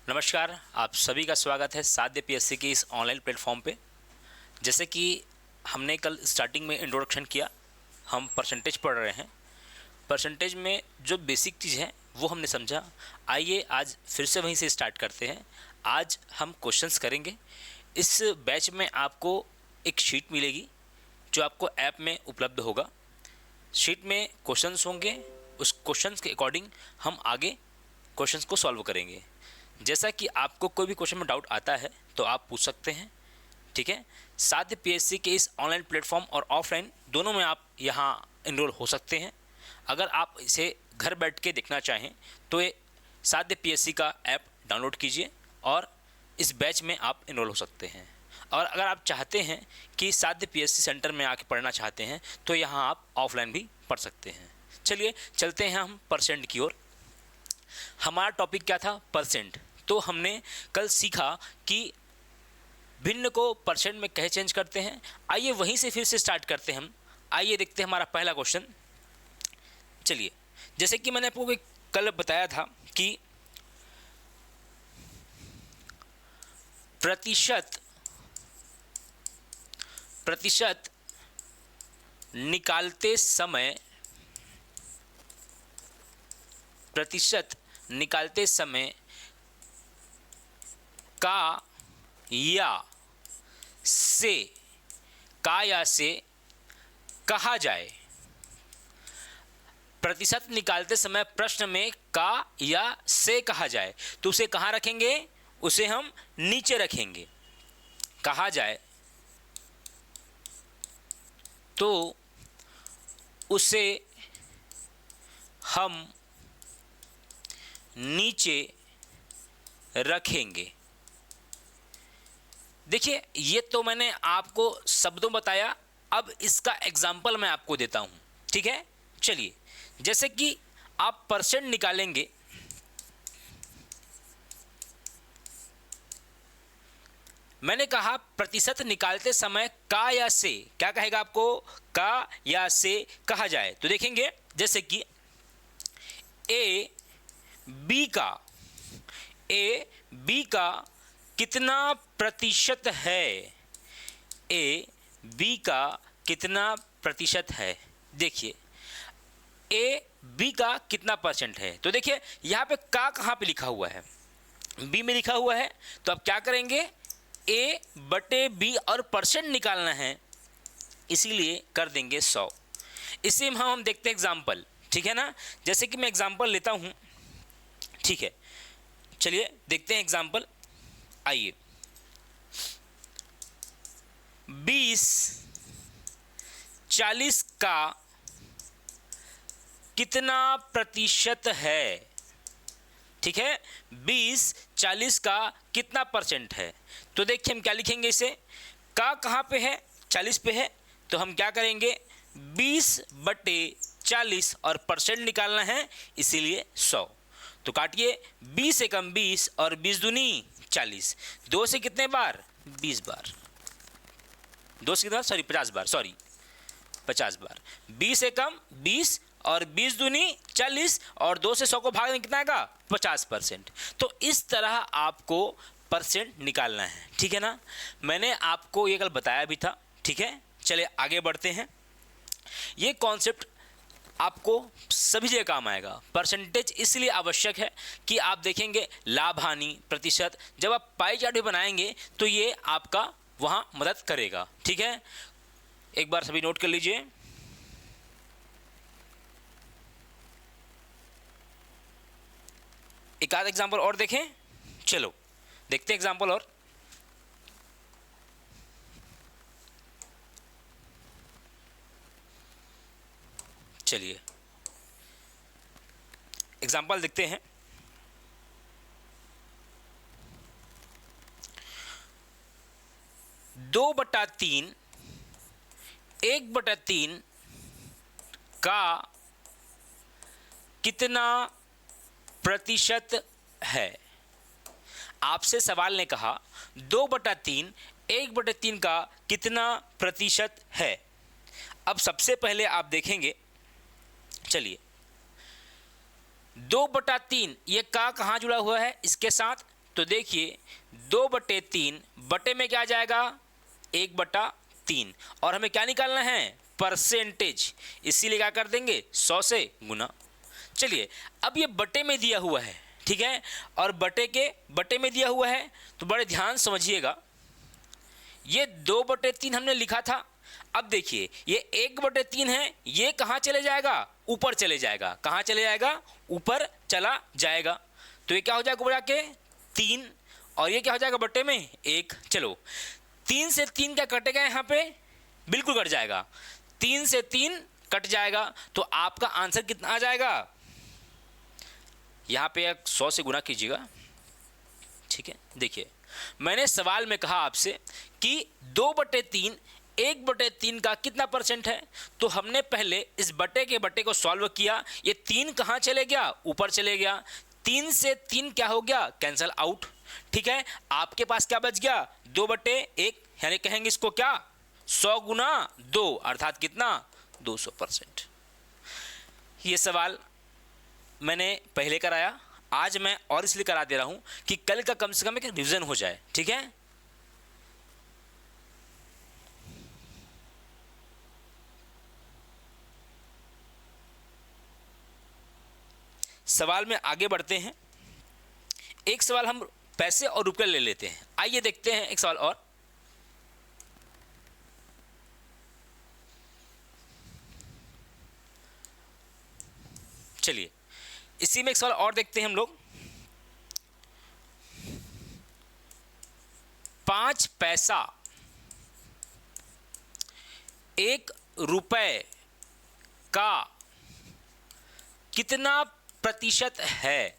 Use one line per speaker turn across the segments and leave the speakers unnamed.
नमस्कार, आप सभी का स्वागत है साध्य पीएससी की इस ऑनलाइन प्लेटफॉर्म पे। जैसे कि हमने कल स्टार्टिंग में इंट्रोडक्शन किया, हम परसेंटेज पढ़ रहे हैं। परसेंटेज में जो बेसिक चीज़ है वो हमने समझा। आइए आज फिर से वहीं से स्टार्ट करते हैं। आज हम क्वेश्चंस करेंगे। इस बैच में आपको एक शीट मिलेगी जो आपको ऐप में उपलब्ध होगा। शीट में क्वेश्चंस होंगे, उस क्वेश्चंस के अकॉर्डिंग हम आगे क्वेश्चंस को सॉल्व करेंगे। जैसा कि आपको कोई भी क्वेश्चन में डाउट आता है तो आप पूछ सकते हैं, ठीक है। साध्य पीएससी के इस ऑनलाइन प्लेटफॉर्म और ऑफलाइन दोनों में आप यहाँ इनरोल हो सकते हैं। अगर आप इसे घर बैठ के देखना चाहें तो ये साध्य पीएससी का ऐप डाउनलोड कीजिए और इस बैच में आप इनरोल हो सकते हैं। और अगर आप चाहते हैं कि साध्य पीएससी सेंटर में आके पढ़ना चाहते हैं तो यहाँ आप ऑफलाइन भी पढ़ सकते हैं। चलिए चलते हैं हम परसेंट की ओर। हमारा टॉपिक क्या था? परसेंट। तो हमने कल सीखा कि भिन्न को परसेंट में कैसे चेंज करते हैं। आइए वहीं से फिर से स्टार्ट करते हैं हम। आइए देखते हैं हमारा पहला क्वेश्चन। चलिए, जैसे कि मैंने आपको कल बताया था कि प्रतिशत निकालते समय का या से कहा जाए। प्रतिशत निकालते समय प्रश्न में का या से कहा जाए तो उसे कहाँ रखेंगे? उसे हम नीचे रखेंगे। कहा जाए तो उसे हम नीचे रखेंगे। देखिए, ये तो मैंने आपको शब्दों बताया। अब इसका एग्जाम्पल मैं आपको देता हूं, ठीक है। चलिए, जैसे कि आप परसेंट निकालेंगे, मैंने कहा प्रतिशत निकालते समय का या से, क्या कहेगा आपको? का या से कहा जाए। तो देखेंगे जैसे कि ए बी का कितना प्रतिशत है? ए बी का कितना प्रतिशत है? देखिए, ए बी का कितना परसेंट है। तो देखिए यहाँ पे का कहाँ पे लिखा हुआ है? बी में लिखा हुआ है। तो अब क्या करेंगे? ए बटे बी और परसेंट निकालना है, इसीलिए कर देंगे 100। इसी में हम देखते हैं एग्जाम्पल, ठीक है ना। जैसे कि मैं एग्जाम्पल लेता हूँ, ठीक है। चलिए देखते हैं एग्जाम्पल। आइए, 20-40 का कितना प्रतिशत है? ठीक है, 20-40 का कितना परसेंट है? तो देखिए हम क्या लिखेंगे इसे। का कहाँ पे है? 40 पे है। तो हम क्या करेंगे? 20/40 और परसेंट निकालना है, इसीलिए 100। तो काटिए, 20 एकम 20 और 20 दूनी 40। 2 से कितने बार? 20 बार। 2 से कितना? 50 बार। 50 बार। 20 एकम 20 और 20 दूनी 40 और 2 से 100 को भाग में कितना आएगा? 50%। तो इस तरह आपको परसेंट निकालना है, ठीक है ना। मैंने आपको ये कल बताया भी था, ठीक है। चलिए आगे बढ़ते हैं। ये कॉन्सेप्ट आपको सभी जगह काम आएगा। परसेंटेज इसलिए आवश्यक है कि आप देखेंगे लाभ हानि प्रतिशत, जब आप पाई चार्ट भी बनाएंगे तो ये आपका वहां मदद करेगा, ठीक है। एक बार सभी नोट कर लीजिए। एक आध एग्जाम्पल और देखें। चलो देखते हैं एग्जाम्पल और। चलिए एग्जाम्पल देखते हैं। 2/3 1/3 का कितना प्रतिशत है? आपसे सवाल ने कहा 2/3 1/3 का कितना प्रतिशत है। अब सबसे पहले आप देखेंगे, चलिए 2/3 ये का कहाँ जुड़ा हुआ है? इसके साथ। तो देखिए 2/3 बटे में क्या आ जाएगा 1/3, और हमें क्या निकालना है परसेंटेज, इसीलिए क्या कर देंगे 100 से गुना। चलिए अब ये बटे में दिया हुआ है, ठीक है, और बटे में दिया हुआ है, तो बड़े ध्यान समझिएगा, ये 2/3 हमने लिखा था। अब देखिए ये 1/3 है, ये कहाँ चले जाएगा ऊपर चले जाएगा, कहाँ चले जाएगा ऊपर चला जाएगा, तो ये क्या हो जाएगा ऊपर जाके 3, और ये क्या हो जाएगा बटे में 1। चलो 3 से 3 क्या कटेगा यहाँ पे, बिल्कुल कट जाएगा, 3 से 3 कट जाएगा, तो आपका आंसर कितना आ जाएगा, यहाँ पे 100 से गुना कीजिएगा, ठीक है। देखिए मैंने सवाल में कहा आपसे कि 2/3 1/3 का कितना परसेंट है, तो हमने पहले इस बटे के बटे को सॉल्व किया, ये 3 कहाँ चले गया ऊपर चले गया, 3 से 3 क्या हो गया कैंसल आउट, ठीक है। आपके पास क्या बच गया 2/1, यानी कहेंगे इसको क्या 100 गुना 2 अर्थात कितना 200%। ये सवाल मैंने पहले कराया, आज मैं और इसलिए करा दे रहा हूं कि कल का कम से कम एक रिवीजन हो जाए, ठीक है। सवाल में आगे बढ़ते हैं, एक सवाल हम पैसे और रुपये ले लेते हैं। आइए देखते हैं एक सवाल और। चलिए इसी में एक सवाल और देखते हैं हम लोग। 5 पैसा 1 रुपए का कितना प्रतिशत है।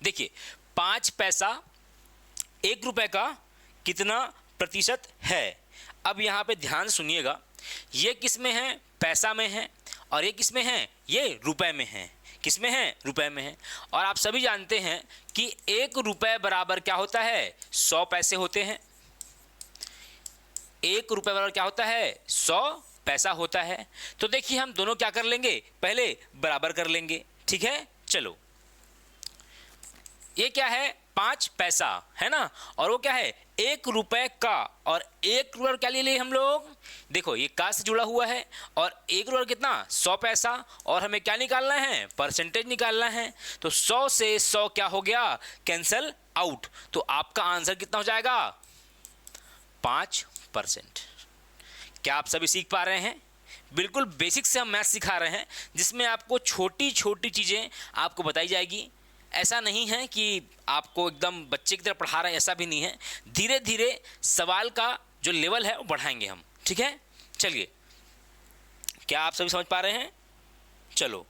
देखिए 5 पैसा 1 रुपए का कितना प्रतिशत है। अब यहां पे ध्यान सुनिएगा, ये किस में है पैसा में है, और ये किस में है ये रुपए में है, किस में है रुपए में है। और आप सभी जानते हैं कि 1 रुपए बराबर क्या होता है 100 पैसे होते हैं, 1 रुपए बराबर क्या होता है 100 पैसा होता है। तो देखिए हम दोनों क्या कर लेंगे, पहले बराबर कर लेंगे, ठीक है। चलो ये क्या है 5 पैसा है ना, और वो क्या है 1 रुपए का, और 1 रुपए क्या ले लिए हम लोग, देखो ये का से जुड़ा हुआ है, और 1 रुपए कितना 100 पैसा, और हमें क्या निकालना है परसेंटेज निकालना है। तो 100 से 100 क्या हो गया कैंसल आउट, तो आपका आंसर कितना हो जाएगा 5%। क्या आप सभी सीख पा रहे हैं, बिल्कुल बेसिक से हम मैथ सिखा रहे हैं, जिसमें आपको छोटी छोटी चीज़ें आपको बताई जाएगी। ऐसा नहीं है कि आपको एकदम बच्चे की तरह पढ़ा रहे हैं, ऐसा भी नहीं है, धीरे धीरे सवाल का जो लेवल है वो बढ़ाएंगे हम, ठीक है। चलिए क्या आप सभी समझ पा रहे हैं, चलो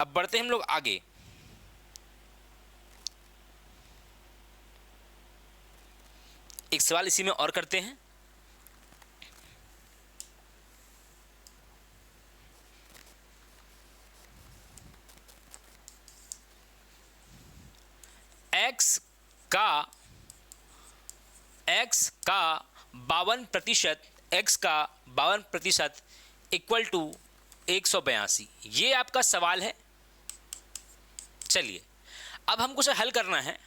अब बढ़ते हैं हम लोग आगे। एक सवाल इसी में और करते हैं। x का 52%, x का 52% इक्वल टू 182, ये आपका सवाल है। चलिए अब हमको उसे हल करना है,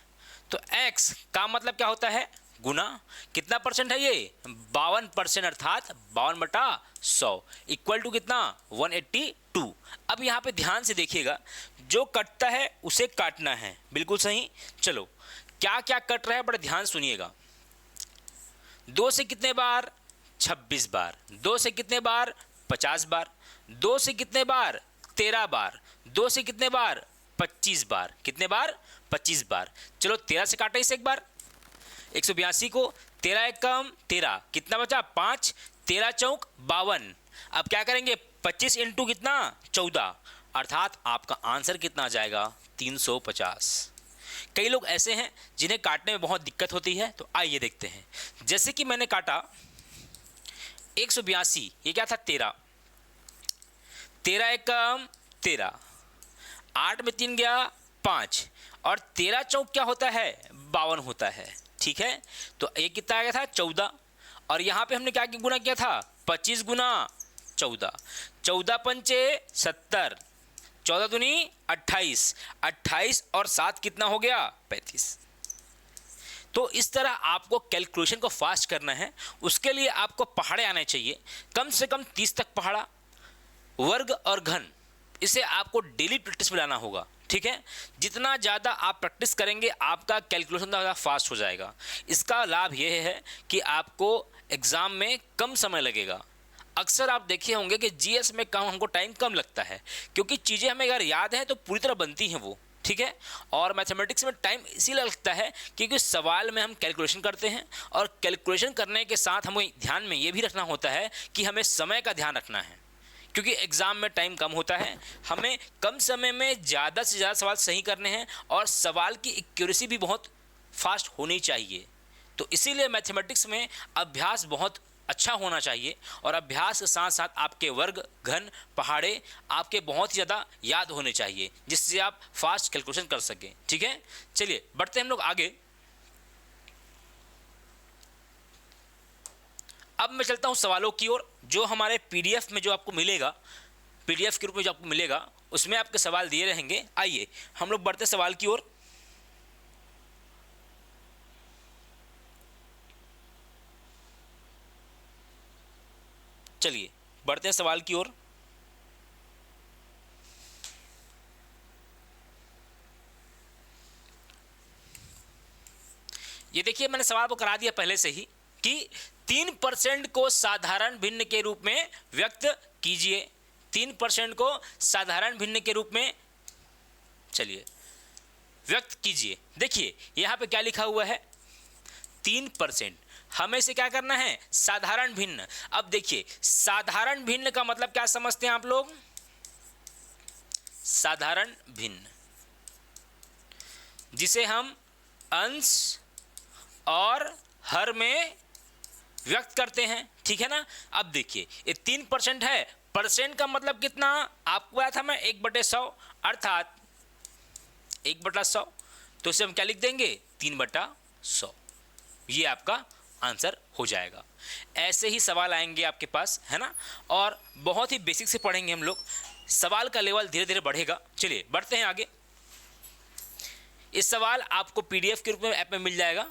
तो x का मतलब क्या होता है गुना, कितना परसेंट है ये 52%, अर्थात 52/100 इक्वल टू कितना 182। अब यहाँ पे ध्यान से देखिएगा, जो कटता है उसे काटना है, बिल्कुल सही। चलो क्या क्या कट रहा है बड़े ध्यान सुनिएगा। 2 से कितने बार 26 बार, 2 से कितने बार 50 बार, 2 से कितने बार 13 बार, 2 से कितने बार 25 बार, कितने बार 25 बार। चलो 13 से काटा इसे एक बार, 182 को 13 एक कम 13, कितना बचा 5, 13 चौक 52। अब क्या करेंगे 25 इंटू कितना 14, अर्थात आपका आंसर कितना आ जाएगा 350। कई लोग ऐसे हैं जिन्हें काटने में बहुत दिक्कत होती है, तो आइए देखते हैं। जैसे कि मैंने काटा 182, ये क्या था 13, 13 एक कम 13, 8 में 3 गया 5, और 13 चौक क्या होता है 52 होता है, ठीक है। तो ये कितना आ गया था 14, और यहाँ पे हमने क्या गुना किया था 25 गुना 14, 14 पंचे 70, 14 दूनी 28, 28 और 7 कितना हो गया 35। तो इस तरह आपको कैलकुलेशन को फास्ट करना है। उसके लिए आपको पहाड़े आने चाहिए, कम से कम 30 तक पहाड़ा, वर्ग और घन। इसे आपको डेली प्रैक्टिस में लाना होगा, ठीक है। जितना ज़्यादा आप प्रैक्टिस करेंगे आपका कैलकुलेशन ज़्यादा फास्ट हो जाएगा। इसका लाभ यह है कि आपको एग्ज़ाम में कम समय लगेगा। अक्सर आप देखे होंगे कि जीएस में हमको टाइम कम लगता है, क्योंकि चीज़ें हमें अगर याद हैं तो पूरी तरह बनती हैं वो, ठीक है। और मैथमेटिक्स में टाइम इसीलिए लगता है क्योंकि सवाल में हम कैलकुलेशन करते हैं, और कैलकुलेशन करने के साथ हमें ध्यान में ये भी रखना होता है कि हमें समय का ध्यान रखना है, क्योंकि एग्ज़ाम में टाइम कम होता है। हमें कम समय में ज़्यादा से ज़्यादा सवाल सही करने हैं, और सवाल की एक्यूरेसी भी बहुत फास्ट होनी चाहिए। तो इसीलिए मैथमेटिक्स में अभ्यास बहुत अच्छा होना चाहिए, और अभ्यास के साथ साथ आपके वर्ग, घन, पहाड़े आपके बहुत ही ज़्यादा याद होने चाहिए, जिससे आप फास्ट कैलकुलेशन कर सकें, ठीक है। चलिए बढ़ते हैं हम लोग आगे। अब मैं चलता हूं सवालों की ओर। जो हमारे पीडीएफ में जो आपको मिलेगा, पीडीएफ के रूप में जो आपको मिलेगा, उसमें आपके सवाल दिए रहेंगे। आइए हम लोग बढ़ते सवाल की ओर। चलिए बढ़ते हैं सवाल की ओर। ये देखिए मैंने सवाल को करा दिया पहले से ही कि 3% को साधारण भिन्न के रूप में व्यक्त कीजिए। 3% को साधारण भिन्न के रूप में चलिए व्यक्त कीजिए। देखिए यहां पे क्या लिखा हुआ है 3%। हमें से क्या करना है साधारण भिन्न। अब देखिए साधारण भिन्न का मतलब क्या समझते हैं आप लोग? साधारण भिन्न जिसे हम अंश और हर में व्यक्त करते हैं, ठीक है ना। अब देखिए ये 3% है, परसेंट का मतलब कितना आपको आया था मैं 1/100 अर्थात 1/100। तो इसे हम क्या लिख देंगे 3/100। ये आपका आंसर हो जाएगा। ऐसे ही सवाल आएंगे आपके पास, है ना। और बहुत ही बेसिक से पढ़ेंगे हम लोग, सवाल का लेवल धीरे धीरे बढ़ेगा। चलिए बढ़ते हैं आगे। इस सवाल आपको पीडीएफ के रूप में ऐप में मिल जाएगा।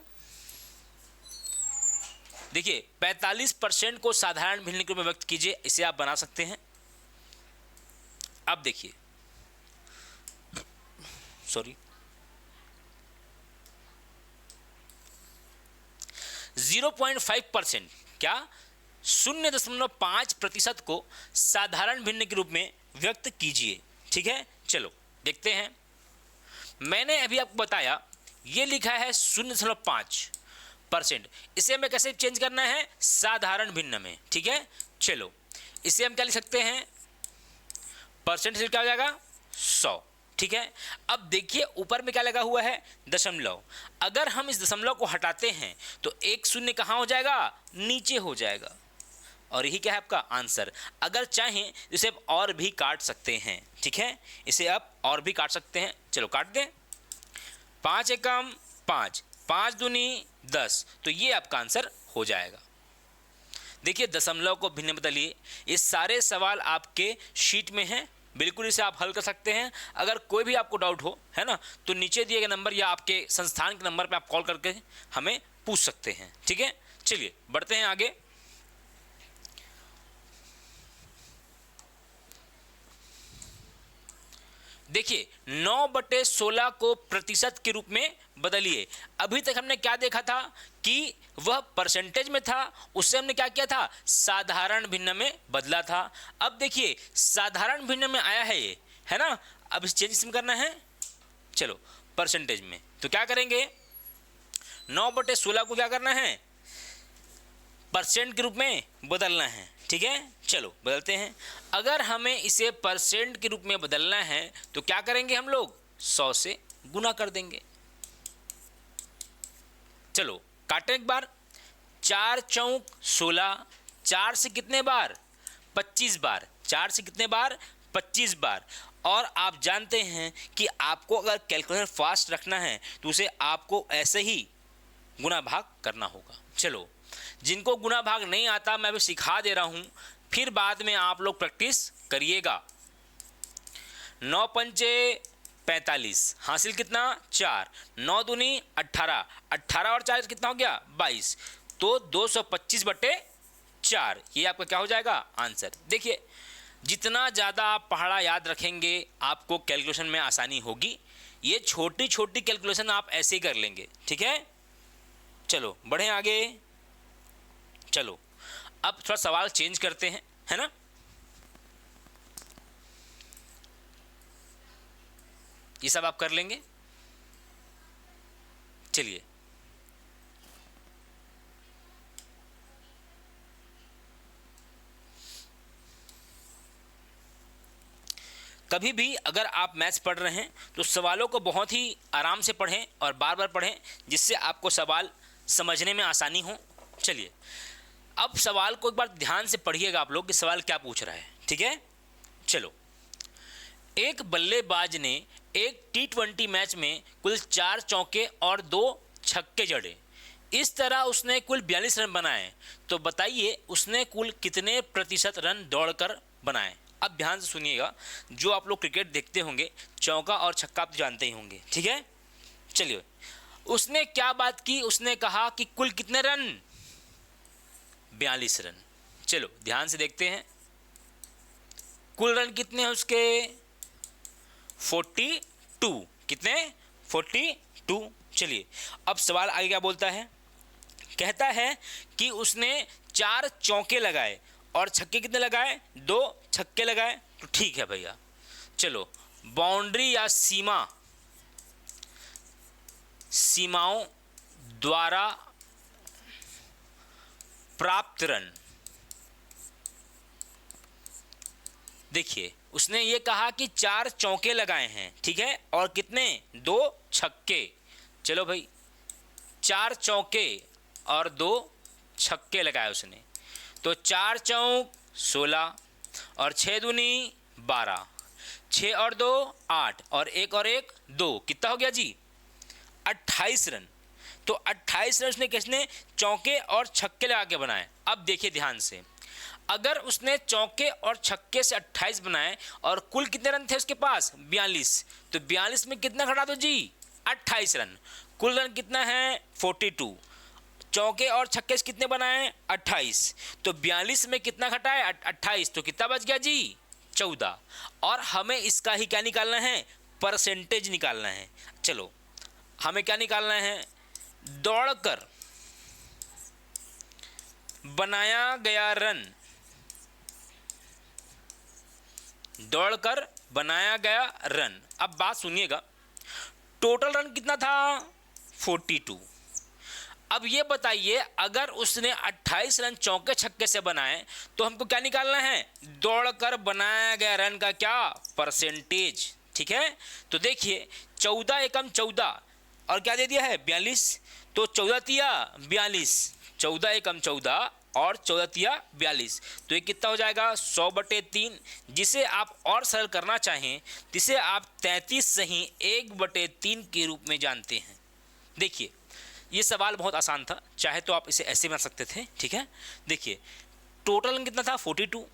देखिए 45% को साधारण भिन्न के रूप में व्यक्त कीजिए, इसे आप बना सकते हैं। अब देखिए 0.5% क्या 0.5% को साधारण भिन्न के रूप में व्यक्त कीजिए, ठीक है। चलो देखते हैं। मैंने अभी आपको बताया ये लिखा है 0.5%, इसे हमें कैसे चेंज करना है साधारण भिन्न में, ठीक है। चलो इसे हम क्या लिख सकते हैं परसेंट से क्या हो जाएगा 100, ठीक है। अब देखिए ऊपर में क्या लगा हुआ है दशमलव। अगर हम इस दशमलव को हटाते हैं तो एक शून्य कहाँ हो जाएगा नीचे हो जाएगा, और यही क्या है आपका आंसर। अगर चाहें इसे आप और भी काट सकते हैं, ठीक है। इसे आप और भी काट सकते हैं। चलो काट दें। 5 एकम 5, 5 दूनी 10, तो ये आपका आंसर हो जाएगा। देखिए दशमलव को भिन्न बदलिए। ये सारे सवाल आपके शीट में हैं, बिल्कुल इसे आप हल कर सकते हैं। अगर कोई भी आपको डाउट हो, है ना, तो नीचे दिए गए नंबर या आपके संस्थान के नंबर पे आप कॉल करके हमें पूछ सकते हैं, ठीक है। चलिए बढ़ते हैं आगे। देखिए 9/16 को प्रतिशत के रूप में बदलिए। अभी तक हमने क्या देखा था कि वह परसेंटेज में था, उससे हमने क्या किया था साधारण भिन्न में बदला था। अब देखिए साधारण भिन्न में आया है ये, है ना। अब इस चेंज इसमें करना है, चलो परसेंटेज में। तो क्या करेंगे 9/16 को क्या करना है परसेंट के रूप में बदलना है, ठीक है। चलो बदलते हैं। अगर हमें इसे परसेंट के रूप में बदलना है तो क्या करेंगे हम लोग 100 से गुना कर देंगे। चलो काटें एक बार। 4 चौक 16, 4 से कितने बार 25 बार, 4 से कितने बार 25 बार। और आप जानते हैं कि आपको अगर कैलकुलेटर फास्ट रखना है तो उसे आपको ऐसे ही गुना भाग करना होगा। चलो जिनको गुना भाग नहीं आता मैं भी सिखा दे रहा हूं, फिर बाद में आप लोग प्रैक्टिस करिएगा। 9 पंचे 45, हासिल कितना 4, 9 दूनी 18, 18 और 4 कितना हो गया 22, तो 225/4, ये आपका क्या हो जाएगा आंसर। देखिए जितना ज़्यादा आप पहाड़ा याद रखेंगे आपको कैलकुलेशन में आसानी होगी। ये छोटी छोटी कैलकुलेशन आप ऐसे ही कर लेंगे, ठीक है। चलो बढ़ें आगे। चलो अब थोड़ा सवाल चेंज करते हैं, है ना। ये सब आप कर लेंगे। चलिए कभी भी अगर आप मैथ्स पढ़ रहे हैं तो सवालों को बहुत ही आराम से पढ़ें और बार बार पढ़ें, जिससे आपको सवाल समझने में आसानी हो। चलिए अब सवाल को एक बार ध्यान से पढ़िएगा आप लोग कि सवाल क्या पूछ रहा है, ठीक है। चलो, एक बल्लेबाज ने एक T20 मैच में कुल 4 चौके और 2 छक्के जड़े। इस तरह उसने कुल 42 रन बनाए। तो बताइए उसने कुल कितने प्रतिशत रन दौड़कर बनाए। अब ध्यान से सुनिएगा, जो आप लोग क्रिकेट देखते होंगे चौका और छक्का आप जानते ही होंगे, ठीक है। चलिए उसने क्या बात की, उसने कहा कि कुल कितने रन 42 रन। चलो ध्यान से देखते हैं कुल रन कितने हैं उसके 42, कितने 42। चलिए अब सवाल आगे क्या बोलता है, कहता है कि उसने 4 चौके लगाए और छक्के कितने लगाए 2 छक्के लगाए। तो ठीक है भैया, चलो बाउंड्री या सीमाओं द्वारा प्राप्त रन। देखिए उसने ये कहा कि 4 चौके लगाए हैं, ठीक है, और कितने 2 छक्के। चलो भाई 4 चौके और 2 छक्के लगाए उसने, तो 4 चौक 16 और 6 दूनी 12, 6 और 2 8 और 1 और 1 2, कितना हो गया जी 28 रन। तो 28 रन उसने किसने चौके और छक्के लगा के बनाए। अब देखिए ध्यान से, अगर उसने चौके और छक्के से 28 बनाए और कुल कितने रन थे उसके पास 42, तो 42 में कितना घटा दो जी 28 रन। कुल रन कितना है 42, चौके और छक्के से कितने बनाए 28, तो 42 में कितना घटाए 28, तो कितना बच गया जी 14। और हमें इसका ही क्या निकालना है परसेंटेज निकालना है। चलो हमें क्या निकालना है, दौड़कर बनाया गया रन, दौड़कर बनाया गया रन। अब बात सुनिएगा, टोटल रन कितना था 42। अब ये बताइए अगर उसने 28 रन चौके छक्के से बनाए तो हमको क्या निकालना है, दौड़कर बनाया गया रन का क्या परसेंटेज, ठीक है। तो देखिए 14 एकम 14 और क्या दे दिया है 42, तो 14 तिया 42, 14 एकम 14 और 14 तिया 42, तो ये कितना हो जाएगा 100/3। जिसे आप और सरल करना चाहें जिसे आप 33 सही 1/3 के रूप में जानते हैं। देखिए ये सवाल बहुत आसान था, चाहे तो आप इसे ऐसे बना सकते थे, ठीक है। देखिए टोटल रन कितना था 42,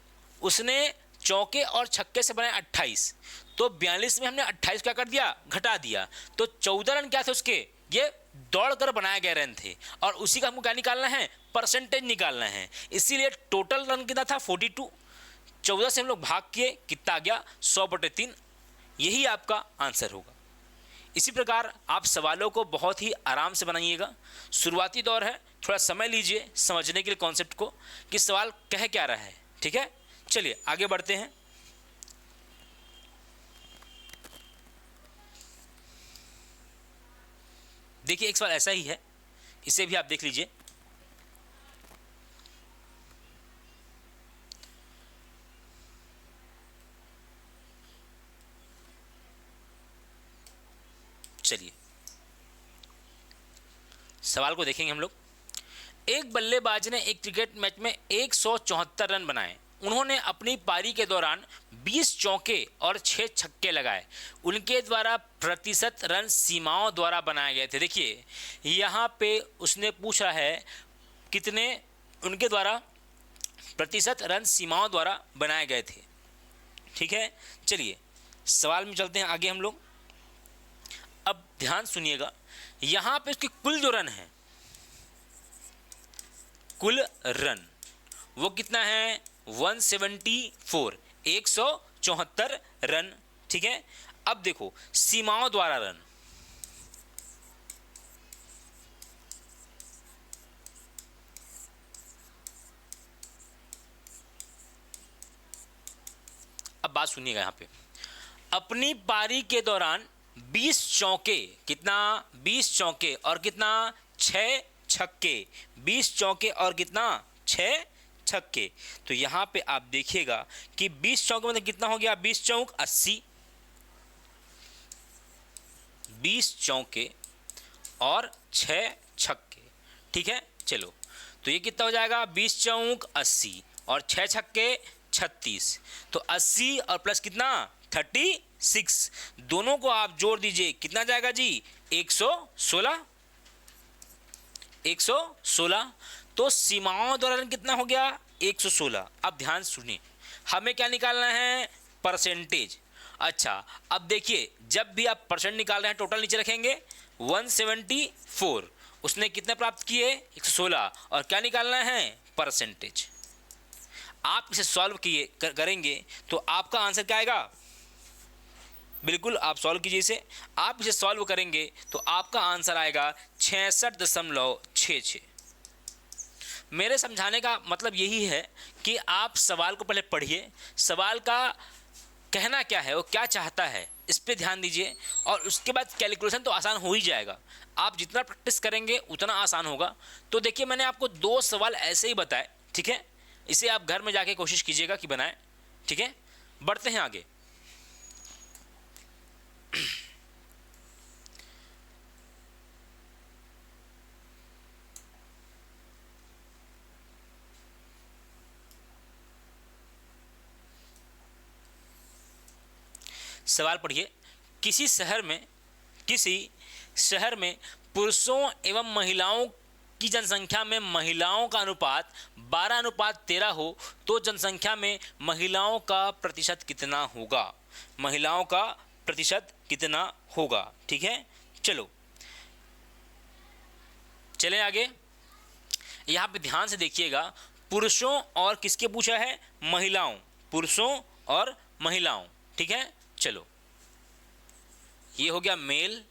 उसने चौके और छक्के से बनाए 28, तो 42 में हमने 28 क्या कर दिया घटा दिया, तो 14 रन क्या थे उसके, ये दौड़कर बनाए गए रन थे, और उसी का हमको क्या निकालना है परसेंटेज निकालना है। इसीलिए टोटल रन कितना था 42, 14 से हम लोग भाग किए कितना आ गया 100/3, यही आपका आंसर होगा। इसी प्रकार आप सवालों को बहुत ही आराम से बनाइएगा। शुरुआती दौर है, थोड़ा समय लीजिए समझने के लिए कॉन्सेप्ट को कि सवाल कह क्या रहा है, ठीक है। चलिए आगे बढ़ते हैं। देखिए एक सवाल ऐसा ही है, इसे भी आप देख लीजिए। चलिए सवाल को देखेंगे हम लोग। एक बल्लेबाज ने एक क्रिकेट मैच में 174 रन बनाए। उन्होंने अपनी पारी के दौरान 20 चौके और 6 छक्के लगाए। उनके द्वारा प्रतिशत रन सीमाओं द्वारा बनाए गए थे। देखिए यहाँ पे उसने पूछा है कितने उनके द्वारा प्रतिशत रन सीमाओं द्वारा बनाए गए थे, ठीक है। चलिए सवाल में चलते हैं आगे हम लोग। अब ध्यान सुनिएगा, यहां पे उसके कुल जो रन है, कुल रन वो कितना है 174, 174 रन। ठीक है, अब देखो सीमाओं द्वारा रन, अब बात सुनिएगा यहां पे, अपनी पारी के दौरान 20 चौके, कितना 20 चौके और कितना 6 छक्के, 20 चौके और कितना 6 छक्के। तो यहां पे आप देखिएगा कि 20 चौके मतलब कितना हो गया, 20 चौक 80, 20 चौके और 6 छक्के। ठीक है, चलो तो ये कितना हो जाएगा, 20 चौक 80 और 6 छक्के 36, तो 80 और प्लस कितना 36, दोनों को आप जोड़ दीजिए, कितना जाएगा जी 116, 116। तो सीमाओं द्वारा रन कितना हो गया 116। अब ध्यान सुनिए, हमें क्या निकालना है, परसेंटेज। अच्छा, अब देखिए जब भी आप परसेंट निकाल रहे हैं टोटल नीचे रखेंगे, 174 उसने कितने प्राप्त किए 116, और क्या निकालना है परसेंटेज। आप इसे सॉल्व करेंगे तो आपका आंसर क्या आएगा, बिल्कुल आप सॉल्व कीजिए इसे, आप इसे सॉल्व करेंगे तो आपका आंसर आएगा 66.66। मेरे समझाने का मतलब यही है कि आप सवाल को पहले पढ़िए, सवाल का कहना क्या है, वो क्या चाहता है, इस पे ध्यान दीजिए, और उसके बाद कैलकुलेशन तो आसान हो ही जाएगा। आप जितना प्रैक्टिस करेंगे उतना आसान होगा। तो देखिए मैंने आपको 2 सवाल ऐसे ही बताए, ठीक है, इसे आप घर में जाके कोशिश कीजिएगा कि बनाएं। ठीक है, बढ़ते हैं आगे। सवाल पढ़िए, किसी शहर में पुरुषों एवं महिलाओं की जनसंख्या में महिलाओं का अनुपात 12:13 हो तो जनसंख्या में महिलाओं का प्रतिशत कितना होगा, महिलाओं का प्रतिशत कितना होगा। ठीक है, चलो चलें आगे। यहाँ पे ध्यान से देखिएगा, पुरुषों और किसके पूछा है, महिलाओं, पुरुषों और महिलाओं। ठीक है, चलो ये हो गया मेल,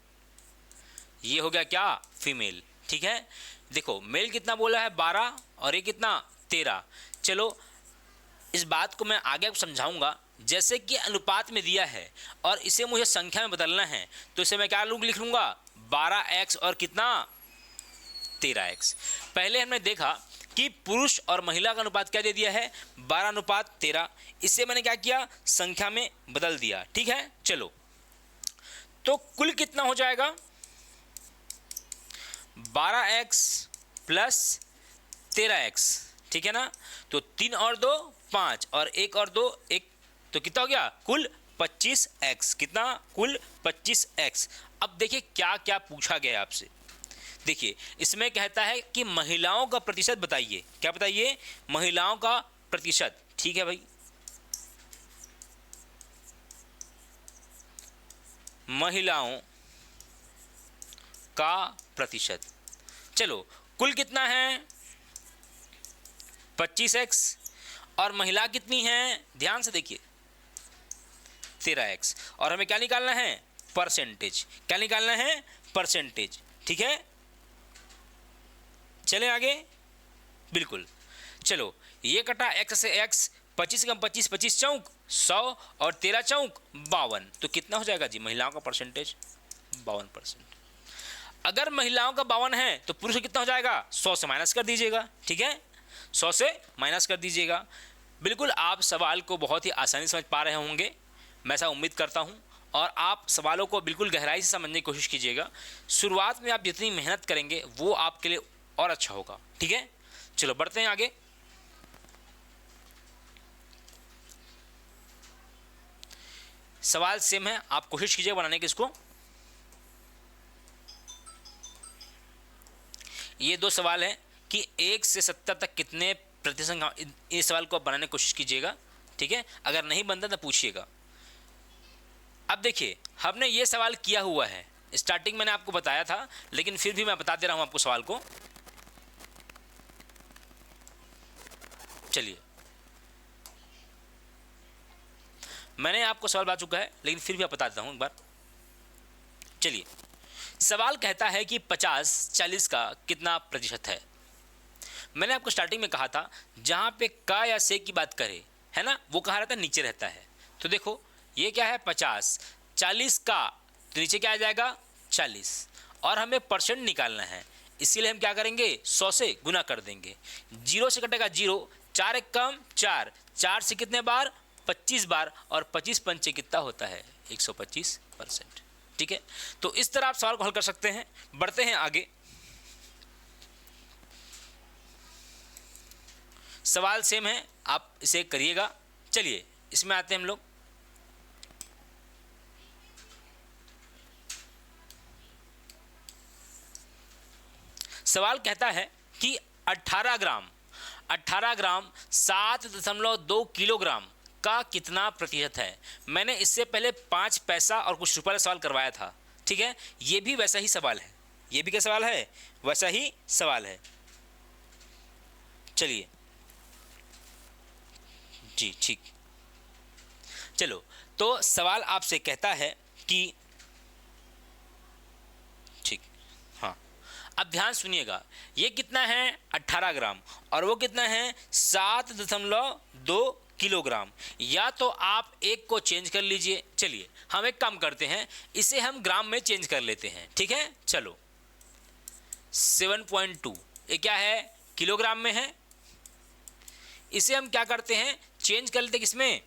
ये हो गया क्या फीमेल। ठीक है, देखो मेल कितना बोला है 12 और ये कितना 13। चलो इस बात को मैं आगे समझाऊंगा। जैसे कि अनुपात में दिया है और इसे मुझे संख्या में बदलना है, तो इसे मैं क्या लिख लूंगा 12x और कितना 13x। पहले हमने देखा कि पुरुष और महिला का अनुपात क्या दे दिया है 12:13, इसे मैंने क्या किया संख्या में बदल दिया। ठीक है, चलो तो कुल कितना हो जाएगा 12x प्लस 13x। ठीक है ना, तो 3 और 2 5 और 1 और 2 1, तो कितना हो गया कुल 25x, कितना कुल 25x। अब देखिए क्या क्या पूछा गया आपसे। देखिए इसमें कहता है कि महिलाओं का प्रतिशत बताइए, क्या बताइए महिलाओं का प्रतिशत। ठीक है भाई, महिलाओं का प्रतिशत, चलो कुल कितना है 25x और महिला कितनी है, ध्यान से देखिए 13x, और हमें क्या निकालना है परसेंटेज, क्या निकालना है परसेंटेज। ठीक है, चलें आगे, बिल्कुल। चलो ये कटा x से x, 25 कम 25, 25 चौक 100 और 13 चौक 52, तो कितना हो जाएगा जी महिलाओं का परसेंटेज 52%। अगर महिलाओं का 52 है तो पुरुष कितना हो जाएगा 100 से माइनस कर दीजिएगा। ठीक है, 100 से माइनस कर दीजिएगा। बिल्कुल आप सवाल को बहुत ही आसानी से समझ पा रहे होंगे, मैं ऐसा उम्मीद करता हूं, और आप सवालों को बिल्कुल गहराई से समझने की कोशिश कीजिएगा। शुरुआत में आप जितनी मेहनत करेंगे वो आपके लिए और अच्छा होगा। ठीक है, चलो बढ़ते हैं आगे। सवाल सेम है, आप कोशिश कीजिए बनाने की इसको। ये 2 सवाल हैं कि 1 से 70 तक कितने प्रतिशत, इस सवाल को आप बनाने की कोशिश कीजिएगा। ठीक है, अगर नहीं बनता तो पूछिएगा। अब देखिए हमने ये सवाल किया हुआ है, स्टार्टिंग मैंने आपको बताया था, लेकिन फिर भी मैं बता दे रहा हूं आपको सवाल को। चलिए, मैंने आपको सवाल बता चुका है, लेकिन फिर भी आप बता देता हूं एक बार। चलिए, सवाल कहता है कि 50-40 का कितना प्रतिशत है। मैंने आपको स्टार्टिंग में कहा था जहां पे का या से की बात करे, है ना, वो कहाँ रहता है, नीचे रहता है। तो देखो ये क्या है 50, 40 का, तो नीचे क्या आ जाएगा 40, और हमें परसेंट निकालना है, इसीलिए हम क्या करेंगे 100 से गुना कर देंगे। 0 से कटेगा 0, 4 एक कम 4, 4 से कितने बार 25 बार, और 25 पंचे कितना होता है 125%। ठीक है, तो इस तरह आप सवाल को हल कर सकते हैं। बढ़ते हैं आगे, सवाल सेम है, आप इसे करिएगा। चलिए इसमें आते हैं हम लोग। सवाल कहता है कि 18 ग्राम 7.2 किलोग्राम का कितना प्रतिशत है। मैंने इससे पहले 5 पैसा और कुछ रुपये का सवाल करवाया था। ठीक है, ये भी वैसा ही सवाल है, ये भी क्या सवाल है, वैसा ही सवाल है। चलिए जी ठीक, चलो, तो सवाल आपसे कहता है कि ठीक, हाँ, अब ध्यान सुनिएगा, ये कितना है 18 ग्राम और वो कितना है 7.2 किलोग्राम। या तो आप एक को चेंज कर लीजिए। चलिए हम एक काम करते हैं, इसे हम ग्राम में चेंज कर लेते हैं। ठीक है, चलो 7.2 ये क्या है किलोग्राम में है, इसे हम क्या करते हैं चेंज कर लेते हैं किसमें,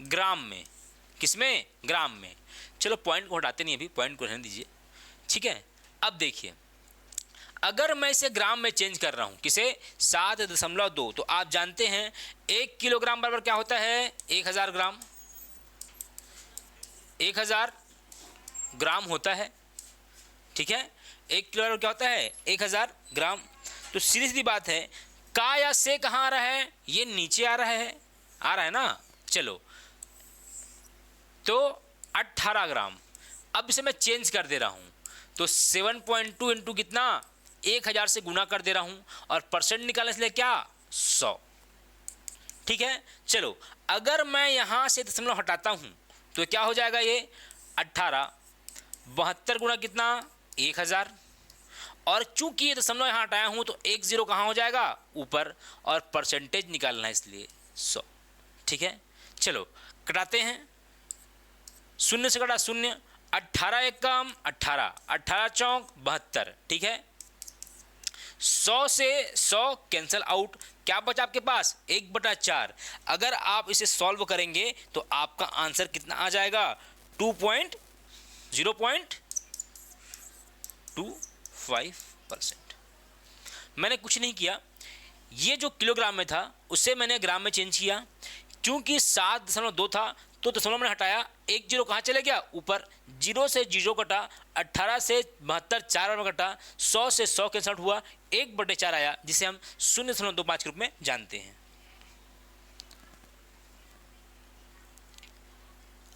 ग्राम में। किसमें, ग्राम में। चलो पॉइंट को हटाते नहीं, अभी पॉइंट को रहने दीजिए। ठीक है, अब देखिए अगर मैं इसे ग्राम में चेंज कर रहा हूं, किसे 7.2, तो आप जानते हैं 1 किलोग्राम बराबर क्या होता है 1000 ग्राम। 1000 ग्राम होता है। ठीक है, 1 किलो क्या होता है 1000 ग्राम। तो सीधी सीधी बात है, का या से कहाँ आ रहा है, ये नीचे आ रहा है ना। चलो तो 18 ग्राम, अब इसे मैं चेंज कर दे रहा हूं, तो 7.2 इंटू कितना 1000 से गुना कर दे रहा हूं, और परसेंट निकालने के लिए क्या 100। ठीक है, चलो अगर मैं यहां से दशमलव हटाता हूं तो क्या हो जाएगा, ये 18, 72 गुना कितना 1000, और चूंकि ये दशमलव यहां हटाया हूं तो 1 0 कहां हो जाएगा ऊपर, और परसेंटेज निकालना है इसलिए 100। ठीक है, चलो कटाते हैं, 0 से कटा 0, 18 एक कम 18, 18 चौक 72। ठीक है, 100 से 100 कैंसल आउट, क्या बचा आपके पास 1/4। अगर आप इसे सॉल्व करेंगे तो आपका आंसर कितना आ जाएगा 0.25%। मैंने कुछ नहीं किया, ये जो किलोग्राम में था उससे मैंने ग्राम में चेंज किया। क्योंकि 7.2 था तो दशमलव मैंने हटाया, 1 0 कहाँ चले गया ऊपर, 0 से 0 कटा, 18 से 72 4 में कटा, 100 से 100 कैंसल हुआ, 1/4 आया, जिसे हम 0.25 के रूप में जानते हैं।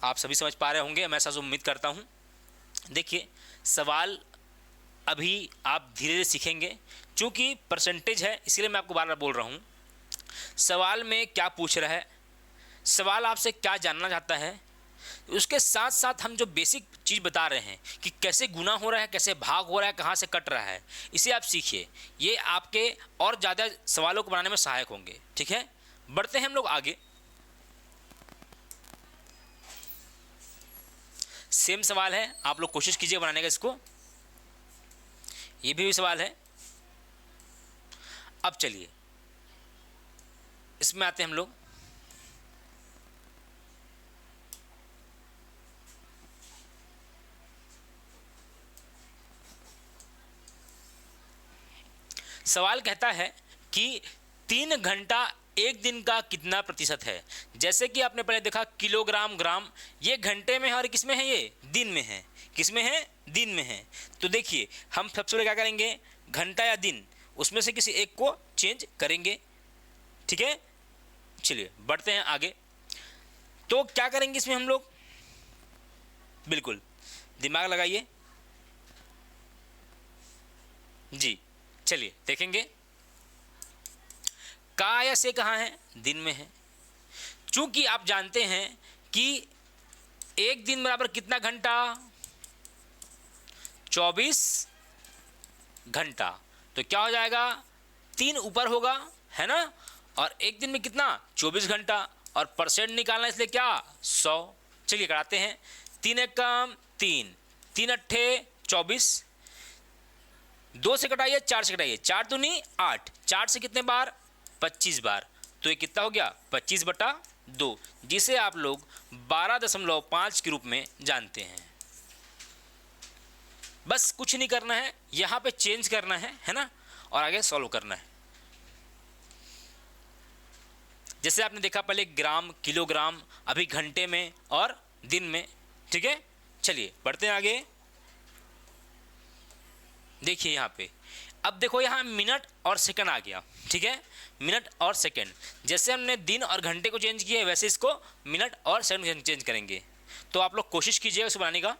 आप सभी समझ पा रहे होंगे, मैं ऐसा उम्मीद करता हूं। देखिए सवाल अभी आप धीरे धीरे सीखेंगे, चूंकि परसेंटेज है इसलिए मैं आपको बार बार बोल रहा हूं। सवाल में क्या पूछ रहा है, सवाल आपसे क्या जानना चाहता है, उसके साथ साथ हम जो बेसिक चीज़ बता रहे हैं कि कैसे गुना हो रहा है, कैसे भाग हो रहा है, कहाँ से कट रहा है, इसे आप सीखिए। ये आपके और ज़्यादा सवालों को बनाने में सहायक होंगे। ठीक है, बढ़ते हैं हम लोग आगे। सेम सवाल है, आप लोग कोशिश कीजिए बनाने का इसको। ये भी सवाल है। अब चलिए इसमें आते हैं हम लोग। सवाल कहता है कि 3 घंटा एक दिन का कितना प्रतिशत है। जैसे कि आपने पहले देखा किलोग्राम ग्राम, ये घंटे में है और किस में है, ये दिन में है। किस में है, दिन में है। तो देखिए हम सबसे पहले क्या करेंगे, घंटा या दिन उसमें से किसी एक को चेंज करेंगे। ठीक है, चलिए बढ़ते हैं आगे। तो क्या करेंगे इसमें हम लोग, बिल्कुल, दिमाग लगाइए जी। चलिए देखेंगे, का या से कहाँ है, दिन में है। चूंकि आप जानते हैं कि एक दिन बराबर कितना घंटा, 24 घंटा, तो क्या हो जाएगा, 3 ऊपर होगा, है ना। और एक दिन में कितना, 24 घंटा, और परसेंट निकालना इसलिए क्या, 100। चलिए कराते हैं, 3 एक कम 3, 3 अट्ठे 24, 2 से कटाइए, 4 से कटाइए, 4 दूनी 8, 4 से कितने बार, 25 बार, तो ये कितना हो गया, 25/2, जिसे आप लोग 12.5 के रूप में जानते हैं। बस कुछ नहीं करना है, यहाँ पे चेंज करना है ना, और आगे सॉल्व करना है। जैसे आपने देखा पहले ग्राम, किलोग्राम, अभी घंटे में और दिन में, ठीक है। चलिए बढ़ते हैं आगे। देखिए यहाँ पे, अब देखो यहाँ मिनट और सेकंड आ गया, ठीक है, मिनट और सेकंड। जैसे हमने दिन और घंटे को चेंज किया है, वैसे इसको मिनट और सेकंड चेंज करेंगे। तो आप लोग कोशिश कीजिएगा उसे बनाने का।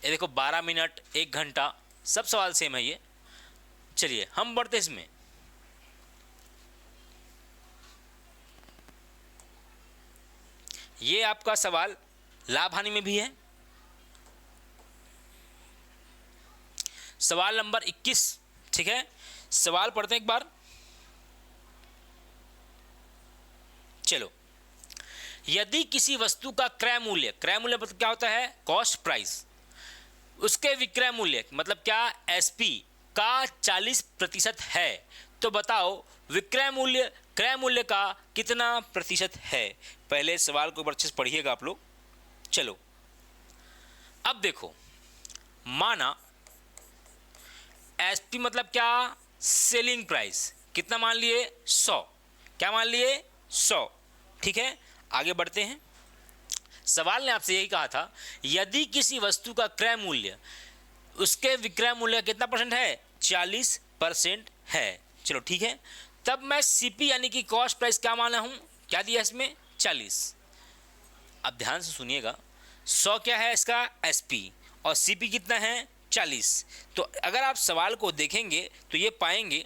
ये देखो 12 मिनट, 1 घंटा, सब सवाल सेम है ये। चलिए हम बढ़ते हैं इसमें। ये आपका सवाल लाभ हानि में भी है। सवाल नंबर 21, ठीक है। सवाल पढ़ते हैं एक बार। चलो, यदि किसी वस्तु का क्रय मूल्य मतलब क्या होता है, कॉस्ट प्राइस, उसके विक्रय मूल्य मतलब क्या, एसपी का 40% है, तो बताओ विक्रय मूल्य क्रय मूल्य का कितना प्रतिशत है। पहले सवाल को अच्छे से पढ़िएगा आप लोग। चलो अब देखो, माना एसपी मतलब क्या, सेलिंग प्राइस, कितना मान लिए, 100, क्या मान लिए, 100, ठीक है। आगे बढ़ते हैं। सवाल ने आपसे यही कहा था, यदि किसी वस्तु का क्रय मूल्य उसके विक्रय मूल्य कितना परसेंट है, 40% है। चलो ठीक है, तब मैं सीपी यानी कि कॉस्ट प्राइस क्या माना हूं, क्या दिया इसमें, 40। अब ध्यान से सुनिएगा, 100 क्या है इसका एसपी, और सीपी कितना है, 40। तो अगर आप सवाल को देखेंगे तो ये पाएंगे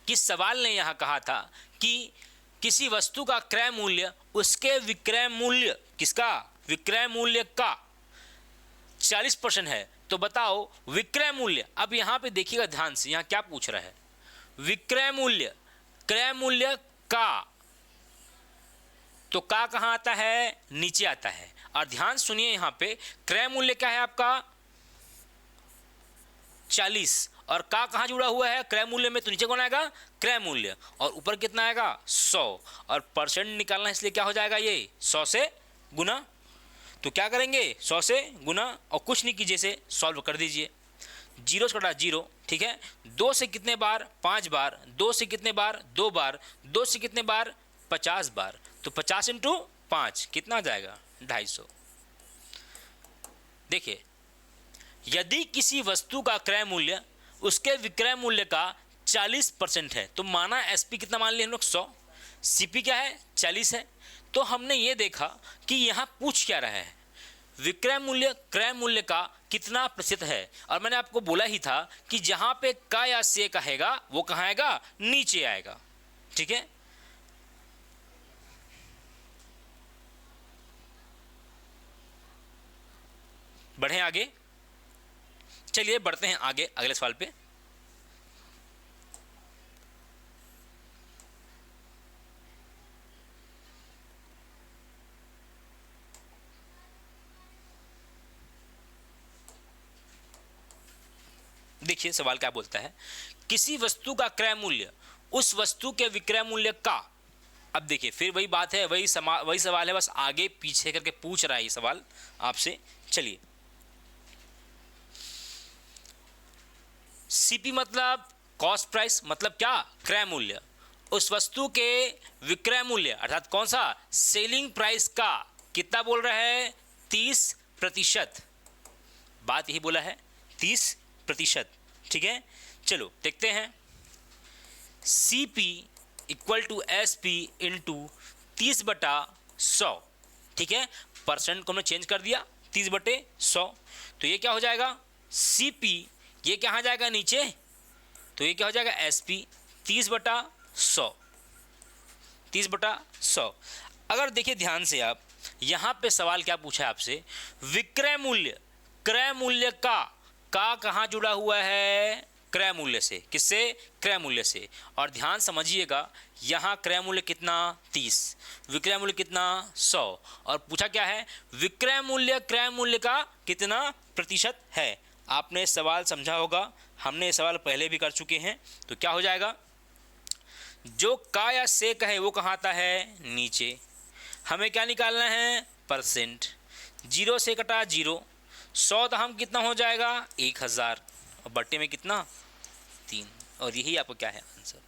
कि सवाल ने यहाँ कहा था कि किसी वस्तु का क्रय मूल्य उसके विक्रय मूल्य, किसका, विक्रय मूल्य का 40% है। तो बताओ विक्रय मूल्य, अब यहाँ पे देखिएगा ध्यान से, यहाँ क्या पूछ रहा है, विक्रय मूल्य क्रय मूल्य का, तो का कहाँ आता है, नीचे आता है। और ध्यान सुनिए, यहाँ पे क्रय मूल्य क्या है आपका, 40, और का कहाँ जुड़ा हुआ है, क्रय मूल्य में, तो नीचे कौन आएगा, क्रय मूल्य, और ऊपर कितना आएगा, 100, और परसेंट निकालना इसलिए क्या हो जाएगा, ये 100 से गुना। तो क्या करेंगे, 100 से गुना, और कुछ नहीं कीजिए, से सॉल्व कर दीजिए। 0 से कटा 0, ठीक है। 2 से कितने बार, 5 बार, 2 से कितने बार, 2 बार, 2 से कितने बार, 50 बार, तो 50 इंटू 5 कितना आ जाएगा, 250। देखिए, यदि किसी वस्तु का क्रय मूल्य उसके विक्रय मूल्य का 40% है, तो माना एसपी कितना मान लिया हम लोग, 100, सीपी क्या है, 40 है। तो हमने ये देखा कि यहाँ पूछ क्या रहा है, विक्रय मूल्य क्रय मूल्य का कितना प्रतिशत है। और मैंने आपको बोला ही था कि जहाँ पे का या से कहेगा वो कहाँ आएगा, नीचे आएगा, ठीक है। बढ़े आगे, चलिए बढ़ते हैं आगे अगले सवाल पे। देखिए सवाल क्या बोलता है, किसी वस्तु का क्रय मूल्य उस वस्तु के विक्रय मूल्य का। अब देखिए फिर वही बात है, वही सवाल है, बस आगे पीछे करके पूछ रहा है ये सवाल आपसे। चलिए, सीपी मतलब कॉस्ट प्राइस, मतलब क्या, क्रय मूल्य, उस वस्तु के विक्रय मूल्य अर्थात कौन सा, सेलिंग प्राइस का कितना बोल रहा है, 30%। बात यही बोला है, 30%, ठीक है। चलो देखते हैं, CP equal to SP into 30/100, ठीक है। परसेंट को हमने चेंज कर दिया 30/100, तो ये क्या हो जाएगा CP, ये कहाँ जाएगा नीचे, तो ये क्या हो जाएगा SP 30/100, 30/100। अगर देखिए ध्यान से आप, यहाँ पे सवाल क्या पूछा है आपसे, विक्रय मूल्य, क्रय मूल्य का कहाँ जुड़ा हुआ है, क्रय मूल्य से, किससे, क्रय मूल्य से। और ध्यान समझिएगा, यहाँ क्रय मूल्य कितना 30, विक्रय मूल्य कितना 100, और पूछा क्या है, विक्रय मूल्य क्रय मूल्य का कितना प्रतिशत है। आपने सवाल समझा होगा, हमने ये सवाल पहले भी कर चुके हैं। तो क्या हो जाएगा, जो का या से का है वो कहाँ आता है, नीचे। हमें क्या निकालना है, परसेंट। 0 से कटा 0, 100 तो हम कितना हो जाएगा 1000, और बट्टे में कितना 3, और यही आपको क्या है आंसर।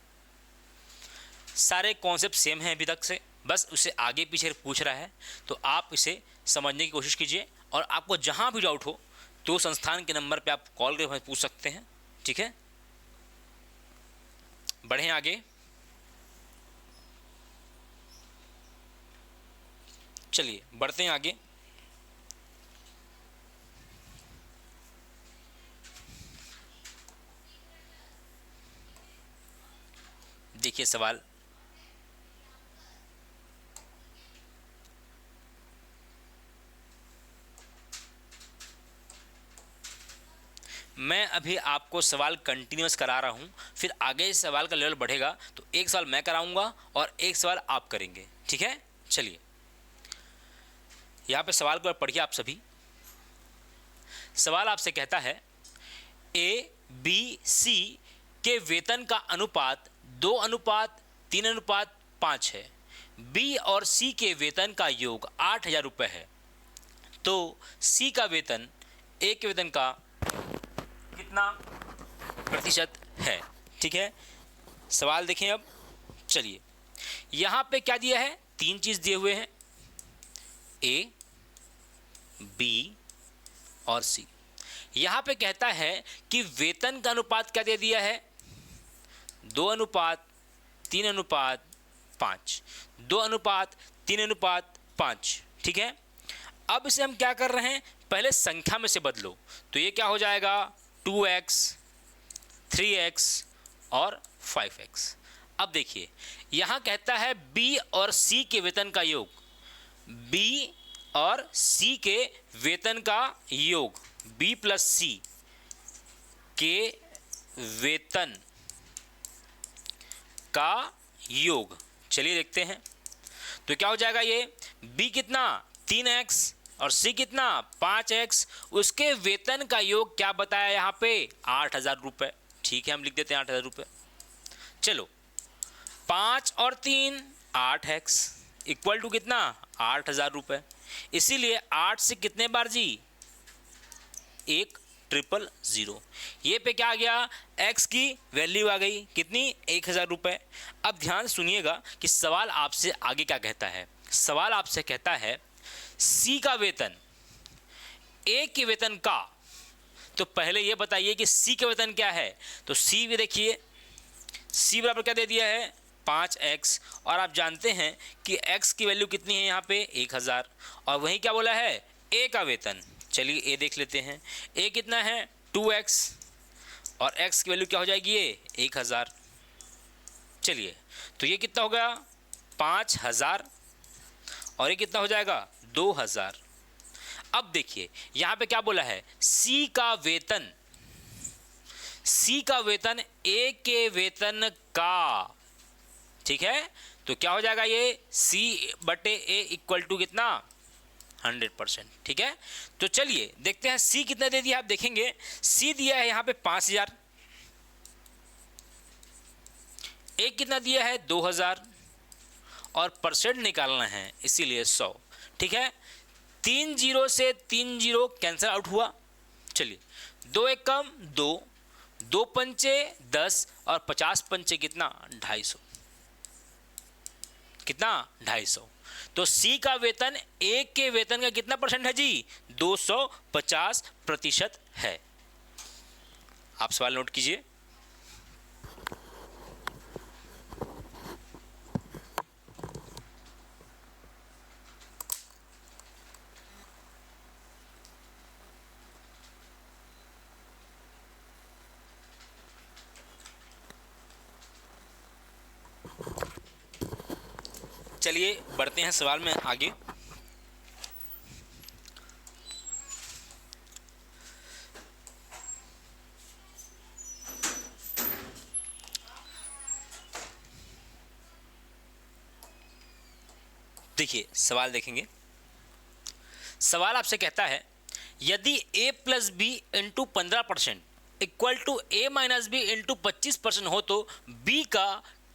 सारे कॉन्सेप्ट सेम हैं अभी तक से, बस उसे आगे पीछे पूछ रहा है, तो आप इसे समझने की कोशिश कीजिए। और आपको जहाँ भी डाउट हो तो संस्थान के नंबर पे आप कॉल करके पूछ सकते हैं, ठीक है। बढ़ें आगे, चलिए बढ़ते हैं आगे। देखिए सवाल, मैं अभी आपको सवाल कंटिन्यूस करा रहा हूँ, फिर आगे सवाल का लेवल बढ़ेगा तो एक सवाल मैं कराऊंगा और एक सवाल आप करेंगे, ठीक है। चलिए यहाँ पे सवाल को पढ़िए आप सभी। सवाल आपसे कहता है ABC के वेतन का अनुपात 2:3:5 है। B और C के वेतन का योग 8000 रुपये है। तो C का वेतन A के वेतन का कितना प्रतिशत है, ठीक है। सवाल देखें अब, चलिए यहाँ पे क्या दिया है, 3 चीज़ दिए हुए हैं, A, B और C। यहाँ पे कहता है कि वेतन का अनुपात क्या दे दिया है, 2:3:5, 2:3:5, ठीक है। अब इसे हम क्या कर रहे हैं, पहले संख्या में से बदलो, तो ये क्या हो जाएगा 2x, 3x और 5x। अब देखिए यहाँ कहता है B और C के वेतन का योग, B और C के वेतन का योग, B प्लस C के वेतन का योग। चलिए देखते हैं, तो क्या हो जाएगा, ये B कितना 3x और C कितना 5x, उसके वेतन का योग क्या बताया यहाँ पे 8000 रुपये, ठीक है। हम लिख देते हैं 8000 रुपये। चलो 5 और 3 8x इक्वल टू कितना 8000 रुपये। इसीलिए 8 से कितने बार जी 1,000,000। ये पे क्या आ गया, x की वैल्यू आ गई कितनी 1000 रुपये। अब ध्यान सुनिएगा कि सवाल आपसे आगे क्या कहता है। सवाल आपसे कहता है C का वेतन A के वेतन का, तो पहले ये बताइए कि C का वेतन क्या है। तो C भी देखिए, C बराबर क्या दे दिया है 5x, और आप जानते हैं कि x की वैल्यू कितनी है यहाँ पे 1000, और वहीं क्या बोला है A का वेतन। चलिए A देख लेते हैं, A कितना है 2x और x की वैल्यू क्या हो जाएगी ये 1000। चलिए तो ये कितना हो गया 5000 और ये कितना हो जाएगा 2000। अब देखिए यहाँ पे क्या बोला है, C का वेतन A के वेतन का, ठीक है। तो क्या हो जाएगा ये C/A इक्वल टू कितना 100%, ठीक है। तो चलिए देखते हैं C कितना दे दिया। आप देखेंगे C दिया है यहाँ पे 5000, A कितना दिया है 2000, और परसेंट निकालना है इसीलिए 100, ठीक है। 3 0 से 3 0 कैंसिल आउट हुआ। चलिए 2 1 कम 2, 2 पंचे 10 और 50 पंचे कितना 250, कितना 250। तो C का वेतन A के वेतन का कितना परसेंट है जी 250% है। आप सवाल नोट कीजिए। चलिए बढ़ते हैं सवाल में आगे। देखिए सवाल देखेंगे। सवाल आपसे कहता है यदि a plus b into 15% equal to a minus b into 25% हो तो b का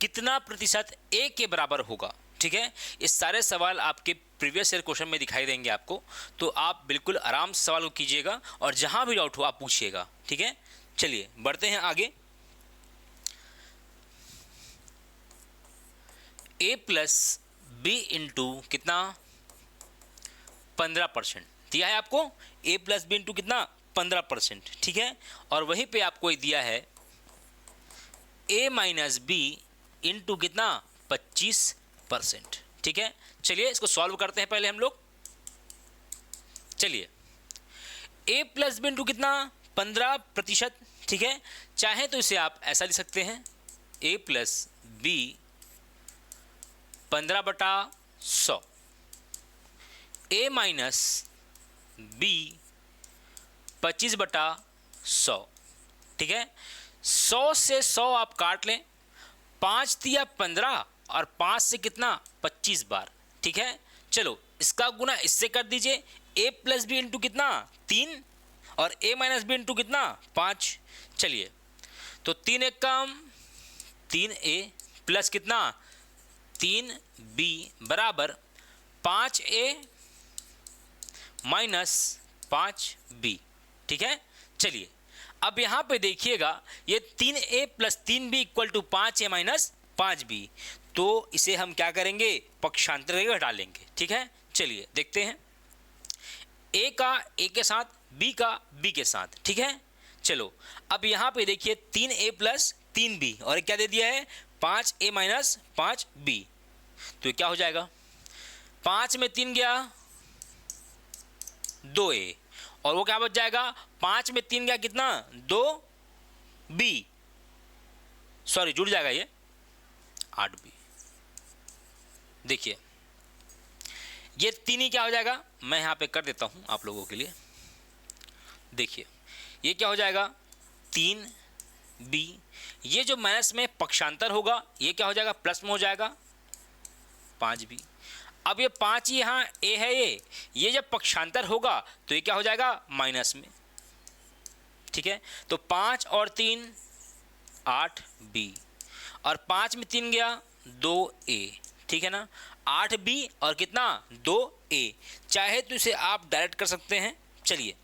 कितना प्रतिशत a के बराबर होगा। ठीक है, ये सारे सवाल आपके प्रीवियस ईयर क्वेश्चन में दिखाई देंगे आपको, तो आप बिल्कुल आराम से सवाल को कीजिएगा और जहां भी डाउट हो आप पूछिएगा। ठीक है, चलिए बढ़ते हैं आगे। a प्लस बी इंटू कितना 15% दिया है आपको। a प्लस बी इंटू कितना 15%। ठीक है, और वहीं पे आपको दिया है a माइनस बी इंटू कितना 25%। ठीक है, चलिए इसको सॉल्व करते हैं पहले हम लोग। चलिए a प्लस बी इंटू कितना 15%। ठीक है, चाहे तो इसे आप ऐसा लिख सकते हैं a plus b 15/100 a minus b 25/100। ठीक है, 100 से 100 आप काट लें, 5 दिया 15 और 5 से कितना 25 बार। ठीक है, चलो इसका गुना इससे कर दीजिए। a प्लस बी इंटू कितना 3 और a माइनस बी इंटू कितना 5। चलिए तो 3 एक कम 3a प्लस कितना 3b बराबर 5a माइनस 5b। ठीक है, चलिए अब यहां पे देखिएगा ये 3a plus 3b equal to 5a minus 5b, तो इसे हम क्या करेंगे पक्षांतर करके घटा लेंगे। ठीक है, चलिए देखते हैं a का a के साथ b का b के साथ। ठीक है, चलो अब यहां पे देखिए 3a प्लस 3b और क्या दे दिया है 5a माइनस 5b, तो क्या हो जाएगा 5 में 3 गया 2a और वो क्या बच जाएगा 5 में 3 गया कितना 2b, सॉरी जुड़ जाएगा ये 8b। देखिए ये 3 ही क्या हो जाएगा, मैं यहाँ पे कर देता हूँ आप लोगों के लिए। देखिए ये क्या हो जाएगा 3b, ये जो माइनस में पक्षांतर होगा ये क्या हो जाएगा प्लस में हो जाएगा 5b। अब ये 5 यहाँ a है, ये जब पक्षांतर होगा तो ये क्या हो जाएगा माइनस में। ठीक है, तो 5 और 3 8b और 5 में 3 गया 2a। ठीक है ना, 8b और कितना 2a, चाहे तो इसे आप डायरेक्ट कर सकते हैं। चलिए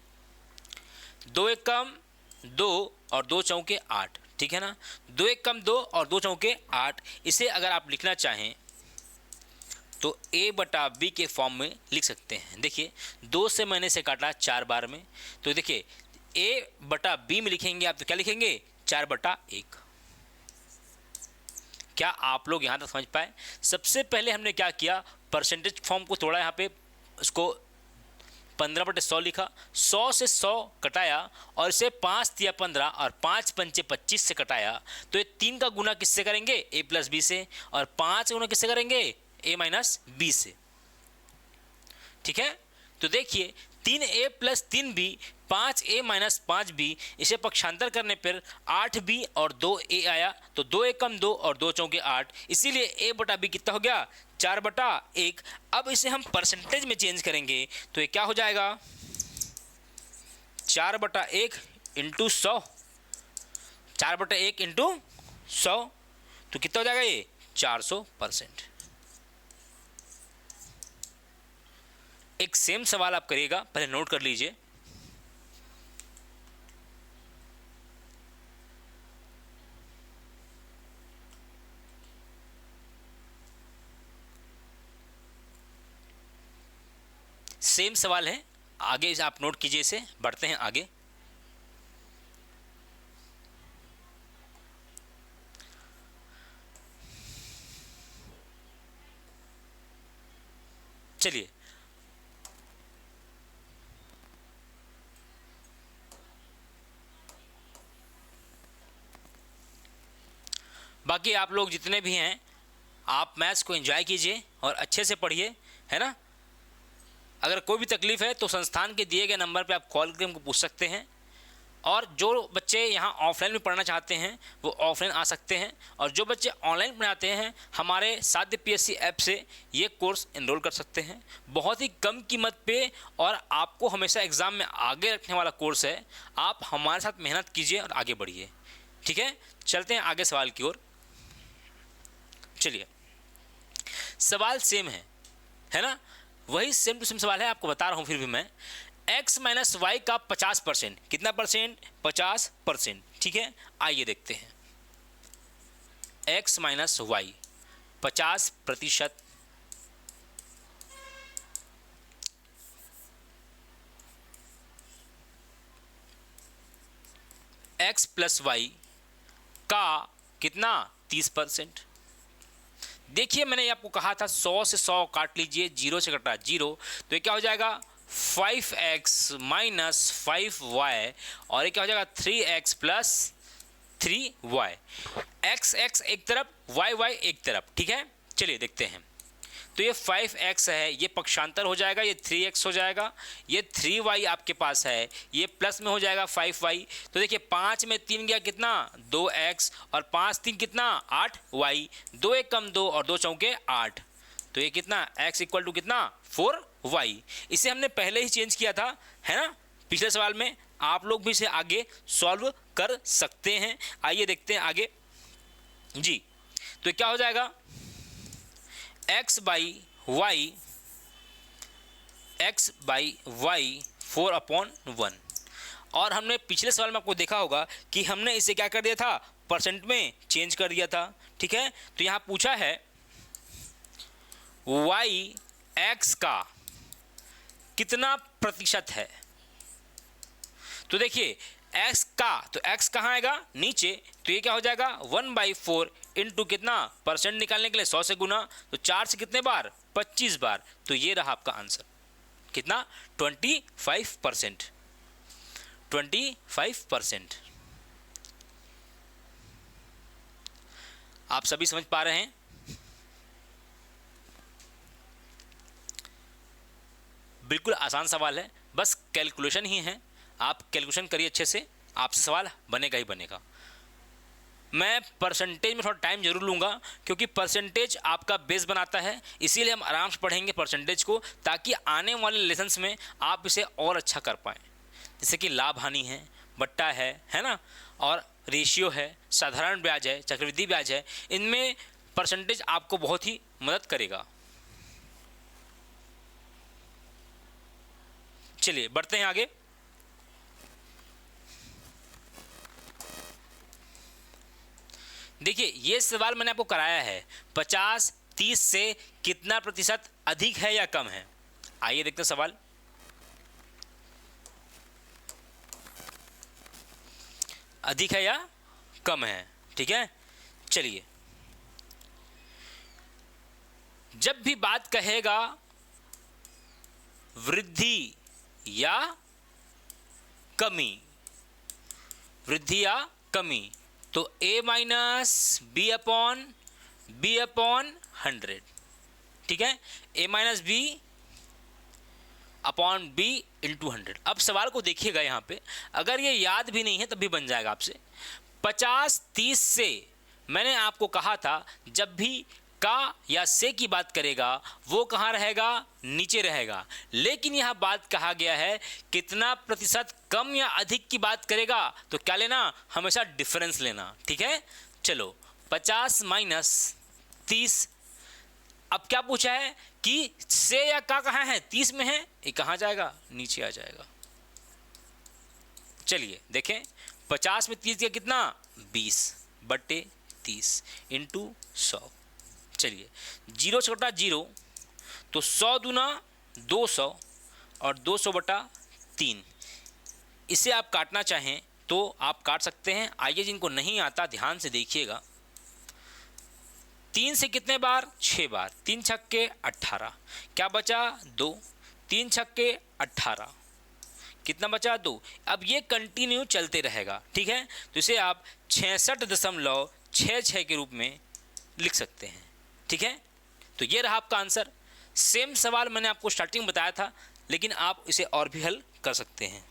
2 एक कम 2 और 2 चौके 8। ठीक है ना, 2 एक कम 2 और 2 चौके 8, इसे अगर आप लिखना चाहें तो a बटा b के फॉर्म में लिख सकते हैं। देखिए 2 से मैंने से काटा 4 बार में, तो देखिए a बटा b में लिखेंगे आप तो क्या लिखेंगे 4/1। क्या आप लोग यहाँ तक समझ पाए। सबसे पहले हमने क्या किया परसेंटेज फॉर्म को तोड़ा, यहाँ पे उसको 15/100 लिखा, 100 से 100 कटाया और इसे 5 दिया 15 और 5 पंचे 25 से कटाया, तो ये 3 का गुना किससे करेंगे a प्लस बी से और 5 का गुना किससे करेंगे a माइनस बी से। ठीक है, तो देखिए 3a plus 3b 5a minus 5b, इसे पक्षांतर करने पर 8b और 2a आया, तो 2 एक कम 2 और 2 चौके 8, इसीलिए a बटा b कितना हो गया 4/1। अब इसे हम परसेंटेज में चेंज करेंगे तो ये क्या हो जाएगा 4/1 इंटू 100, 4/1 इंटू 100, तो कितना हो जाएगा ये 400%। एक सेम सवाल आप करिएगा, पहले नोट कर लीजिए। सेम सवाल है, आगे आप नोट कीजिए इसे, बढ़ते हैं आगे। चलिए बाकी आप लोग जितने भी हैं आप मैथ्स को एंजॉय कीजिए और अच्छे से पढ़िए, है ना। अगर कोई भी तकलीफ़ है तो संस्थान के दिए गए नंबर पे आप कॉल करके हमको पूछ सकते हैं। और जो बच्चे यहाँ ऑफलाइन में पढ़ना चाहते हैं वो ऑफलाइन आ सकते हैं, और जो बच्चे ऑनलाइन पढ़ाते हैं हमारे साध्य PSC ऐप से ये कोर्स एनरोल कर सकते हैं। बहुत ही कम कीमत पे और आपको हमेशा एग्ज़ाम में आगे रखने वाला कोर्स है। आप हमारे साथ मेहनत कीजिए और आगे बढ़िए, ठीक है। चलते हैं आगे सवाल की ओर। चलिए, सवाल सेम है ना, वही सेम टू सेम सवाल है, आपको बता रहा हूँ फिर भी मैं। x माइनस वाई का 50%, कितना परसेंट? 50%, ठीक है। आइए देखते हैं, x minus y 50%, x plus y का कितना? 30%। देखिए मैंने आपको कहा था 100 से 100 काट लीजिए, 0 से कटा 0, तो ये क्या हो जाएगा? 5x माइनस 5y, और ये क्या हो जाएगा? 3x plus 3y। x एक तरफ, y एक तरफ, ठीक है। चलिए देखते हैं, तो ये 5x है, ये पक्षांतर हो जाएगा, ये 3x हो जाएगा, ये 3y आपके पास है, ये प्लस में हो जाएगा 5y। तो देखिए 5 में 3 गया कितना? 2x, और 5 3 कितना? 8y, 2 1 कम 2 और 2 चौके 8, तो ये कितना? x इक्वल टू कितना? 4y। इसे हमने पहले ही चेंज किया था, है ना, पिछले सवाल में। आप लोग भी इसे आगे सॉल्व कर सकते हैं। आइए देखते हैं आगे जी। तो क्या हो जाएगा? x बाई वाई 4/1, और हमने पिछले सवाल में आपको देखा होगा कि हमने इसे क्या कर दिया था? परसेंट में चेंज कर दिया था, ठीक है। तो यहाँ पूछा है y x का कितना प्रतिशत है। तो देखिए x का, तो x कहाँ आएगा? नीचे, तो ये क्या हो जाएगा? 1/4 इंटू कितना? परसेंट निकालने के लिए 100 से गुना, तो 4 से कितने बार? 25 बार, तो ये रहा आपका आंसर। कितना? 25%। 25%। आप सभी समझ पा रहे हैं? बिल्कुल आसान सवाल है, बस कैलकुलेशन ही है। आप कैलकुलेशन करिए अच्छे से, आपसे सवाल बनेगा ही बनेगा। मैं परसेंटेज में थोड़ा टाइम जरूर लूँगा, क्योंकि परसेंटेज आपका बेस बनाता है, इसीलिए हम आराम से पढ़ेंगे परसेंटेज को, ताकि आने वाले लेसन्स में आप इसे और अच्छा कर पाएँ। जैसे कि लाभ हानि है, बट्टा है ना, और रेशियो है, साधारण ब्याज है, चक्रवृद्धि ब्याज है, इनमें परसेंटेज आपको बहुत ही मदद करेगा। चलिए बढ़ते हैं आगे। देखिए ये सवाल मैंने आपको कराया है, 50 30 से कितना प्रतिशत अधिक है या कम है। आइए देखते हैं सवाल। अधिक है या कम है, ठीक है। चलिए, जब भी बात कहेगा वृद्धि या कमी, वृद्धि या कमी, तो a माइनस बी अपॉन 100, ठीक है। a minus b upon b into 100। अब सवाल को देखिएगा, यहाँ पे अगर ये याद भी नहीं है तब भी बन जाएगा आपसे। 50 30 से मैंने आपको कहा था, जब भी का या से की बात करेगा वो कहाँ रहेगा? नीचे रहेगा। लेकिन यह बात कहा गया है कितना प्रतिशत कम या अधिक की बात करेगा, तो क्या लेना? हमेशा डिफरेंस लेना, ठीक है। चलो 50 माइनस 30, अब क्या पूछा है कि से या का कहाँ है? 30 में है, ये कहाँ जाएगा? नीचे आ जाएगा। चलिए देखें, 50 में 30 का कितना? 20/30 इंटू 100। चलिए 0 से कटा 0, तो 100 दूना 200 और 200/3। इसे आप काटना चाहें तो आप काट सकते हैं। आइए, जिनको नहीं आता ध्यान से देखिएगा। 3 से कितने बार? 6 बार। 3 छक्के 18, क्या बचा? 2। 3 छक्के 18, कितना बचा? 2। अब ये कंटिन्यू चलते रहेगा, ठीक है। तो इसे आप 66.66 के रूप में लिख सकते हैं, ठीक है, तो ये रहा आपका आंसर। सेम सवाल मैंने आपको स्टार्टिंग में बताया था, लेकिन आप इसे और भी हल कर सकते हैं।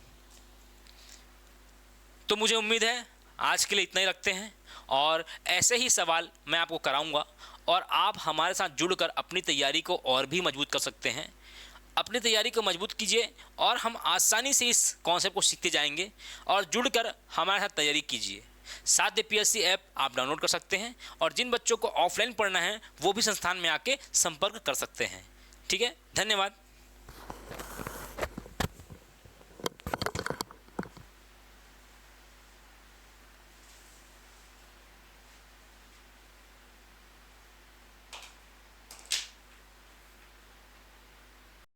तो मुझे उम्मीद है आज के लिए इतना ही रखते हैं, और ऐसे ही सवाल मैं आपको कराऊंगा और आप हमारे साथ जुड़कर अपनी तैयारी को और भी मजबूत कर सकते हैं। अपनी तैयारी को मजबूत कीजिए और हम आसानी से इस कॉन्सेप्ट को सीखते जाएंगे, और जुड़कर हमारे साथ तैयारी कीजिए। साध्य पीएससी ऐप आप डाउनलोड कर सकते हैं, और जिन बच्चों को ऑफलाइन पढ़ना है वो भी संस्थान में आके संपर्क कर सकते हैं। ठीक है, धन्यवाद।